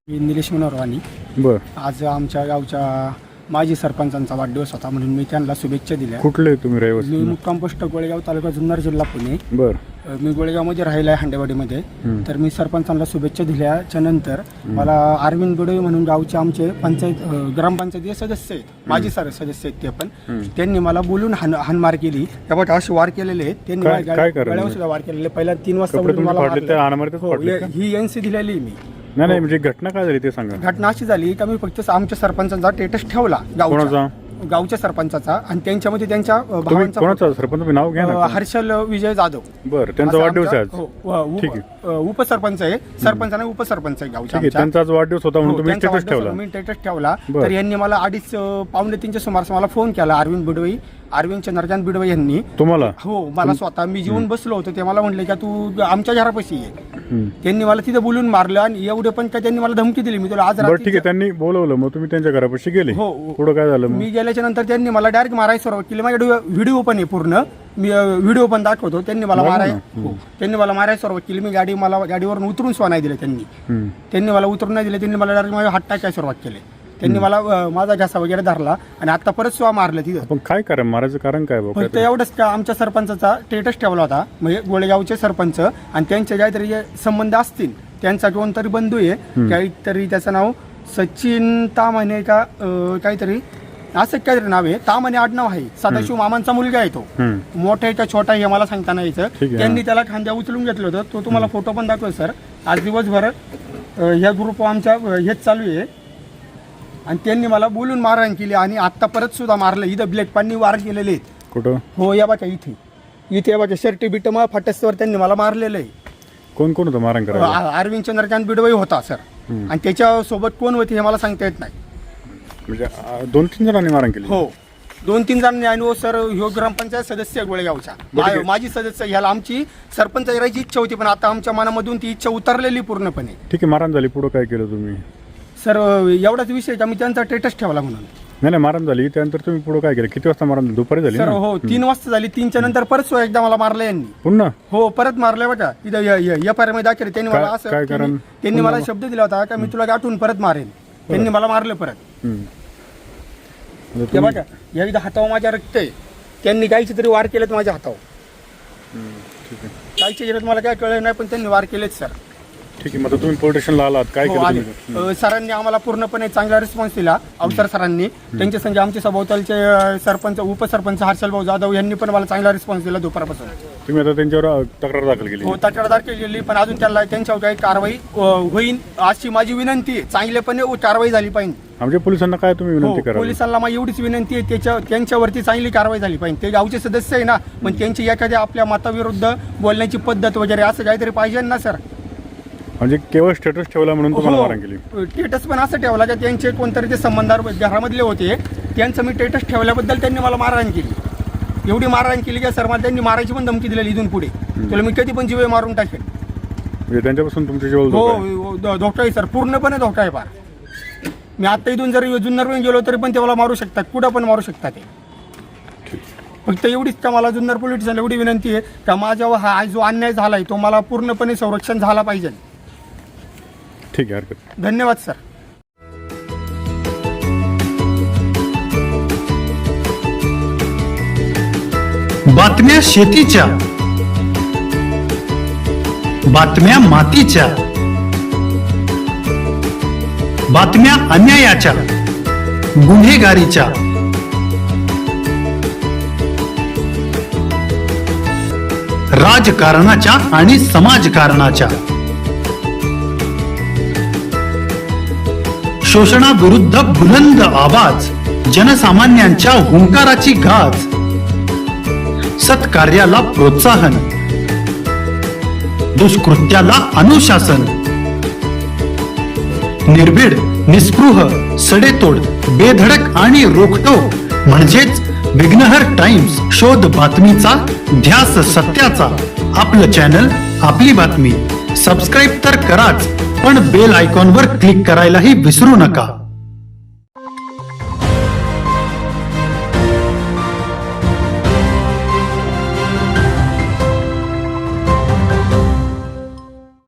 निलेश मनोरवानी. बर. आज आमच्या गावच्या माजी सरपंचांचा वाढदिवस होता म्हणून मी त्यांना शुभेच्छा दिल्या. कुठले तुम्ही मी रहिवासी? मुक्काम पोस्ट गोळेगाव तालुका जुन्नर जिल्हा पुणे. बर. मी गोळेगावमध्ये राहिला आहे हांडेवाडीमध्ये. तर मी सरपंचांना शुभेच्छा दिल्याच्या नंतर मला अरविंद बिडवे म्हणून गावचे आमचे पंचायत ग्रामपंचायतीचे सदस्य आहेत, माजी सदस्य आहेत ते पण. त्यांनी मला बोलून हानमार केली. त्यामुळे असे वार केलेले आहेत त्यांनी. गळ्यावर सुद्धा वार केलेले. पहिला 3 वाजता मला ही एनसी दिलेली मी. नाही म्हणजे घटना काय झाली ते सांगा. घटना अशी झाली की मी फक्त आमच्या सरपंचांचा स्टेटस ठेवला गावच्या सरपंचाचा आणि त्यांच्यामध्ये त्यांच्या भावांचा सरपंच नाव घ्या ना. हर्षल विजय जाधव. बरं. त्यांचा वाढदिवस आहे आज. उपसरपंच आहे, सरपंच आणि उपसरपंच आहे गावच्या. त्यांचा वाढदिवस होता म्हणून तुम्ही स्टेटस ठेवला. मी स्टेटस ठेवला. तर यांनी मला 2:30-2:45 सुमारास मला फोन केला. अरविंद चंद्रकांत बिडवे यांनी. तुम्हाला? हो, मला स्वतः. मी जेवून बसलो होतो ते मला म्हणले का तू आमच्या घरापाशी ये. त्यांनी मला तिथे बोलून मारलं आणि एवढे पण काय त्यांनी मला धमकी दिली. मी तुला आज ठीक आहे. त्यांनी बोलवलं मग तुम्ही त्यांच्या घरापाशी गेले. हो. पुढे काय झालं? मी गेल्याच्या नंतर त्यांनी मला डायरेक्ट मारायला सुरुवात केली. माझ्या व्हिडिओ पण आहे पूर्ण. मी व्हिडिओ पण दाखवतो. त्यांनी मला मारायला सुरुवात केली. मी गाडीवरून उतरून सुद्धा नाही दिलं त्यांनी मला उतरून नाही दिलं. त्यांनी मला डायरेक्ट माझ्या हात टाकायला सुरुवात केली. त्यांनी मला माझा घासा वगैरे धरला आणि आता परत सुद्धा मारलं तिथं. पण काय कारण मारायचं कारण काय? फक्त एवढंच का आमच्या सरपंचाचा स्टेटस ठेवला होता, म्हणजे गोळेगावचे सरपंच आणि त्यांचे काहीतरी संबंध असतील. त्यांचा कोणतरी बंधू आहे, काहीतरी त्याचं नाव सचिन तामाने का काहीतरी असं काहीतरी नाव आहे. तामाने आडनाव आहे. सदाशिव मामांचा मुलगा आहे तो. मोठा आहे का छोटा आहे हे मला सांगता नाही यायचं. त्यांनी त्याला खांद्या उचलून घेतलं होतं. तो तुम्हाला फोटो पण दाखवेल सर. आज दिवसभर ह्या ग्रुप आमच्या हेच चालू आहे आणि त्यांनी मला बोलून मारहाण केली आणि आता परत सुद्धा मारलं. इथं ब्लेड पाणी वार केलेले आहेत. कुठं? हो, या बाच्या इथे बाच्या शर्टी बिट मग फाटस्वर त्यांनी मला मारलेलं आहे. कोण होतं मारहाण करायला? अरविंद चंद्रकांत बिडवे होता सर. आणि त्याच्यासोबत कोण होते हे मला सांगता येत नाही. म्हणजे 2-3 जणांनी मारहाण केली? हो, 2-3 जणांनी. आणि सर ह्यो ग्रामपंचायत सदस्य गोळेगावचा माजी सदस्य. ह्याला आमची सरपंच करायची इच्छा होती पण आता आमच्या मनामधून ती इच्छा उतरलेली पूर्णपणे. ठीक आहे. मारहाण झाली, पुढे काय केलं तुम्ही? सर एवढाच विषय का मी त्यांचा स्टेटस ठेवला म्हणून. नाही मारहाण झाली त्यानंतर तुम्ही पुढे काय केलं? किती वाजता मारहाण झाली? दुपारी झाली? सर हो, 3 वाजता झाली. 3च्या नंतर परत एकदा मला मारलं यांनी पुन्हा. हो, परत मारलं बघा. तिथं FIR मध्ये दाखवले त्यांनी मला. असं त्यांनी मला शब्द दिला होता का मी तुला गाठून परत मारेन. त्यांनी मला मारलं परत. ते बघा या इथं हातावर माझ्या रक्त आहे. त्यांनी काहीचे तरी वार केलेत माझ्या हातावर. काहीचे गेलेत मला काय कळलं नाही पण त्यांनी वार केलेत सर. ठीक आहे. मग तुम्ही पोलीस स्टेशनला आलात, काय केलं? सरांनी आम्हाला पूर्णपणे चांगला रिस्पॉन्स दिला. अवसर सरांनी. त्यांच्या संघ आमचे सभोवतालचे सरपंच उपसरपंच हर्षल भाऊ जाधव यांनी पण मला चांगला रिस्पॉन्स दिला दुपारपासून. तुम्ही आता त्यांच्यावर तक्रार दाखल केली? हो, तक्रार दाखल केली पण अजून त्यांच्यावर काही कारवाई होईल अशी माझी विनंती आहे. चांगलेपणे कारवाई झाली पाहिजे. आमच्या पोलिसांना काय तुम्ही विनंती करा? पोलिसांना माझी एवढीच विनंती आहे त्यांच्यावरती चांगली कारवाई झाली पाहिजे. ते गावचे सदस्य आहे ना, पण त्यांची एखाद्या आपल्या मताविरुद्ध बोलण्याची पद्धत वगैरे असं काहीतरी पाहिजे ना सर. म्हणजे केवळ स्टेटस ठेवला म्हणून तुम्हाला मारहाण केली? स्टेटस पण असं ठेवला की त्यांचे कोणतरी ते संबंधार घरामधले होते. त्यांचं मी स्टेटस ठेवल्याबद्दल त्यांनी मला मारहाण केली. एवढी मारहाण केली की सर मला त्यांनी मारायची पण धमकी दिलेली. इथून पुढे तुला मी कधी पण जीवे मारून टाकेल. म्हणजे त्यांच्यापासून तुमच्या जीव? हो, धोका आहे सर, पूर्णपणे धोका आहे. फार मी आता इथून जर जुन्नरवरून गेलो तरी पण ते मला मारू शकतात, कुठं पण मारू शकतात ते. फक्त एवढीच का मला जुन्नर पोलीस स्टेशनला एवढी विनंती आहे का माझ्यावर हा जो अन्याय झाला आहे तो मला पूर्णपणे संरक्षण झाला पाहिजे. ठीक आहे. हरकत. धन्यवाद सर. बातम्या शेतीच्या, बातम्या मातीच्या, बातम्या अन्यायाच्या, गुन्हेगारीच्या, राजकारणाच्या आणि समाजकारणाच्या, शोषणाविरुद्ध बुलंद आवाज, जनसामान्यांच्या हुंकाराची गाज, सत्कार्याला प्रोत्साहन, दुष्कृत्याला अनुशासन, निर्भीड, निस्पृह, सडेतोड, बेधडक आणि रोखटोक म्हणजेच विघ्नहर टाइम्स. शोध बातमीचा, ध्यास सत्याचा. आपलं चॅनल, आपली बातमी. सबस्क्राईब तर कराच पण बेल आयकॉनवर क्लिक करायलाही विसरू नका.